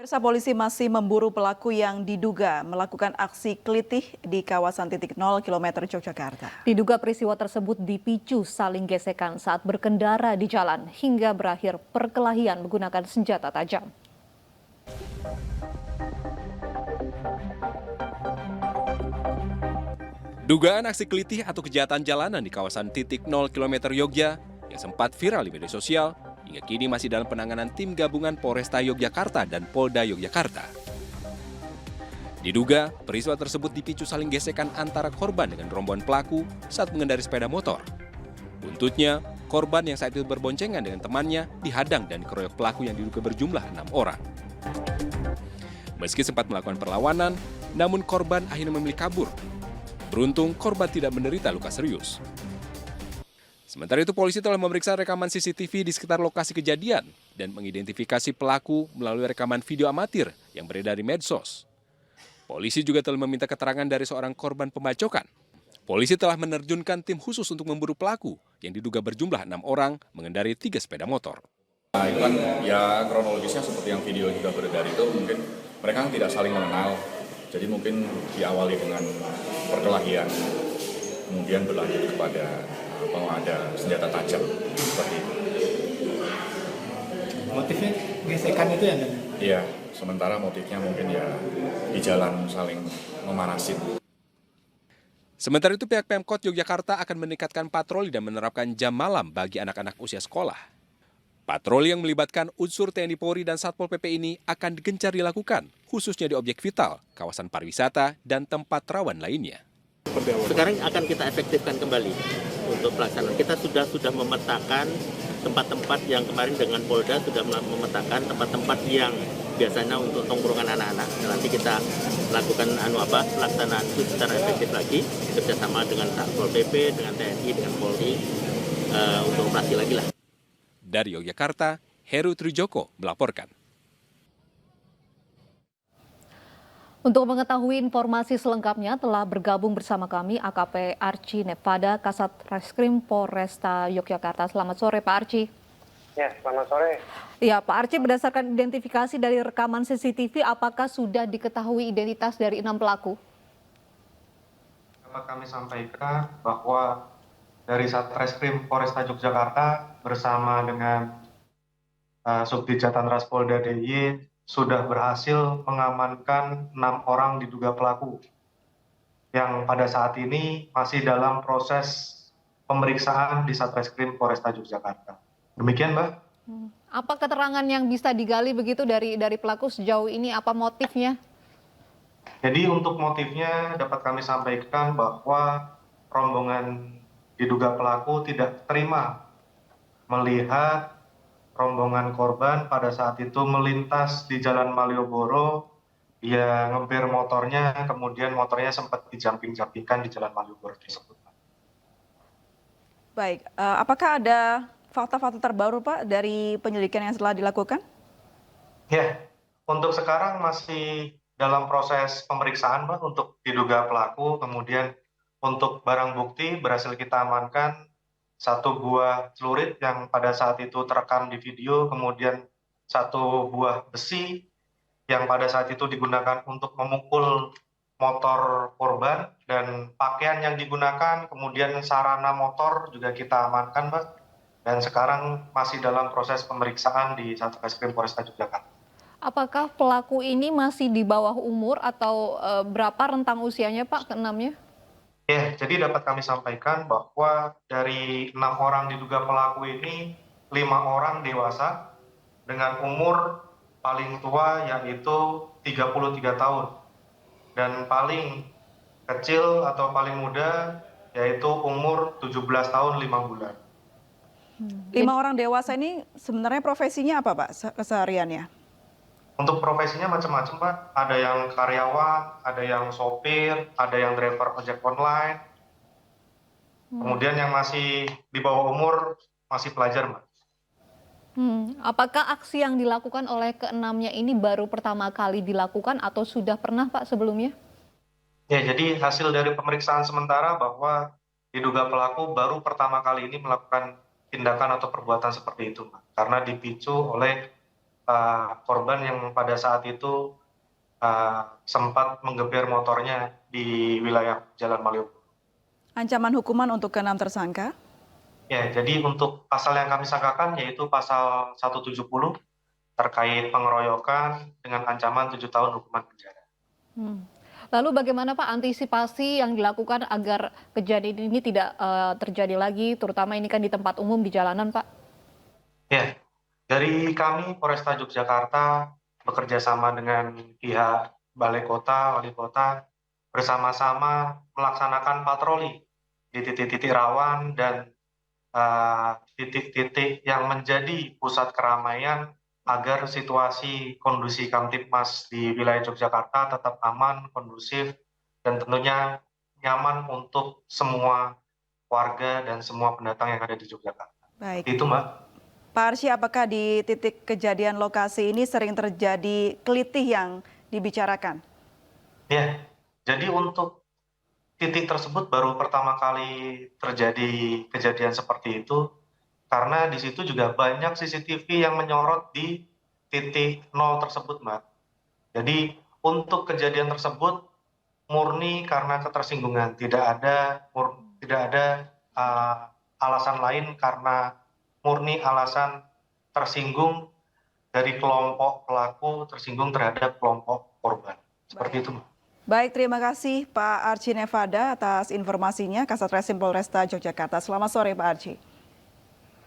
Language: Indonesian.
Pemirsa, polisi masih memburu pelaku yang diduga melakukan aksi kelitih di kawasan titik 0 km Yogyakarta. Diduga peristiwa tersebut dipicu saling gesekan saat berkendara di jalan hingga berakhir perkelahian menggunakan senjata tajam. Dugaan aksi kelitih atau kejahatan jalanan di kawasan titik 0 km Yogyakarta yang sempat viral di media sosial hingga kini masih dalam penanganan tim gabungan Polresta Yogyakarta dan Polda Yogyakarta. Diduga, peristiwa tersebut dipicu saling gesekan antara korban dengan rombongan pelaku saat mengendari sepeda motor. Buntutnya, korban yang saat itu berboncengan dengan temannya dihadang dan dikeroyok pelaku yang diduga berjumlah 6 orang. Meski sempat melakukan perlawanan, namun korban akhirnya memilih kabur. Beruntung, korban tidak menderita luka serius. Sementara itu, polisi telah memeriksa rekaman CCTV di sekitar lokasi kejadian dan mengidentifikasi pelaku melalui rekaman video amatir yang beredar di medsos. Polisi juga telah meminta keterangan dari seorang korban pembacokan. Polisi telah menerjunkan tim khusus untuk memburu pelaku yang diduga berjumlah 6 orang mengendarai 3 sepeda motor. Nah, itu kan ya kronologisnya seperti yang video juga beredar itu, mungkin mereka tidak saling mengenal. Jadi mungkin diawali dengan perkelahian, kemudian berlanjut kepada ada senjata tajam seperti itu. Motifnya gesekan itu ya? Iya, sementara motifnya mungkin ya di jalan saling memanasin. Sementara itu, pihak Pemkot Yogyakarta akan meningkatkan patroli dan menerapkan jam malam bagi anak-anak usia sekolah. Patroli yang melibatkan unsur TNI Polri dan Satpol PP ini akan gencar dilakukan, khususnya di objek vital, kawasan pariwisata, dan tempat rawan lainnya. Sekarang akan kita efektifkan kembali untuk pelaksanaan. Kita sudah memetakan tempat-tempat yang kemarin dengan Polda sudah memetakan tempat-tempat yang biasanya untuk tongkrongan anak-anak. Nanti kita lakukan pelaksanaan itu secara efektif lagi kerjasama dengan Satpol PP, dengan TNI, dengan Polri untuk operasi lagi lah. Dari Yogyakarta, Heru Trijoko melaporkan. Untuk mengetahui informasi selengkapnya telah bergabung bersama kami AKP Archie Nevada, Kasat Reskrim Polresta Yogyakarta. Selamat sore Pak Archie. Ya, selamat sore. Ya, Pak Archie, berdasarkan identifikasi dari rekaman CCTV, apakah sudah diketahui identitas dari 6 pelaku? Dapat kami sampaikan bahwa dari Satreskrim Polresta Yogyakarta bersama dengan Subdit Jatanras Polda DIY sudah berhasil mengamankan 6 orang diduga pelaku yang pada saat ini masih dalam proses pemeriksaan di Satreskrim Polresta Yogyakarta. Demikian, Mbak. Apa keterangan yang bisa digali begitu dari pelaku sejauh ini? Apa motifnya? Jadi untuk motifnya dapat kami sampaikan bahwa rombongan diduga pelaku tidak terima melihat rombongan korban pada saat itu melintas di Jalan Malioboro. Dia ngebir motornya, kemudian motornya sempat dijamping-jampingkan di Jalan Malioboro tersebut. Baik, apakah ada fakta-fakta terbaru Pak dari penyelidikan yang telah dilakukan? Ya, untuk sekarang masih dalam proses pemeriksaan Pak untuk diduga pelaku, kemudian untuk barang bukti berhasil kita amankan 1 buah celurit yang pada saat itu terekam di video, kemudian 1 buah besi yang pada saat itu digunakan untuk memukul motor korban, dan pakaian yang digunakan, kemudian sarana motor juga kita amankan, Pak. Dan sekarang masih dalam proses pemeriksaan di Satreskrim Polresta Yogyakarta. Apakah pelaku ini masih di bawah umur atau berapa rentang usianya Pak keenamnya? Ya, jadi dapat kami sampaikan bahwa dari 6 orang diduga pelaku ini, 5 orang dewasa dengan umur paling tua yaitu 33 tahun. Dan paling kecil atau paling muda yaitu umur 17 tahun 5 bulan. 5 orang dewasa ini sebenarnya profesinya apa Pak kesehariannya? Untuk profesinya macam-macam Pak, ada yang karyawan, ada yang sopir, ada yang driver ojek online. Kemudian yang masih di bawah umur masih pelajar Mbak. Apakah aksi yang dilakukan oleh keenamnya ini baru pertama kali dilakukan atau sudah pernah Pak sebelumnya? Ya, jadi hasil dari pemeriksaan sementara bahwa diduga pelaku baru pertama kali ini melakukan tindakan atau perbuatan seperti itu Mbak. Karena dipicu oleh korban yang pada saat itu sempat menggeber motornya di wilayah Jalan Malioboro. Ancaman hukuman untuk ke-6 tersangka? Ya, jadi untuk pasal yang kami sangkakan yaitu pasal 170 terkait pengeroyokan dengan ancaman 7 tahun hukuman penjara. Lalu bagaimana Pak antisipasi yang dilakukan agar kejadian ini tidak terjadi lagi, terutama ini kan di tempat umum di jalanan, Pak? Ya, dari kami Polresta Yogyakarta bekerja sama dengan pihak Balai Kota, Wali Kota, bersama-sama melaksanakan patroli di titik-titik rawan dan titik-titik yang menjadi pusat keramaian agar situasi kondisi Kamtibmas di wilayah Yogyakarta tetap aman, kondusif, dan tentunya nyaman untuk semua warga dan semua pendatang yang ada di Yogyakarta. Baik. Itu, Mbak. Pak Arsy, apakah di titik kejadian lokasi ini sering terjadi kelitih yang dibicarakan? Ya, jadi untuk titik tersebut baru pertama kali terjadi kejadian seperti itu, karena di situ juga banyak CCTV yang menyorot di titik 0 tersebut, Mbak. Jadi untuk kejadian tersebut murni karena ketersinggungan, tidak ada alasan lain karena murni alasan tersinggung dari kelompok pelaku tersinggung terhadap kelompok korban. Seperti itu, Mbak. Baik, terima kasih Pak Archie Nevada atas informasinya, Kasat Reskrim Polresta Yogyakarta. Selamat sore Pak Archie.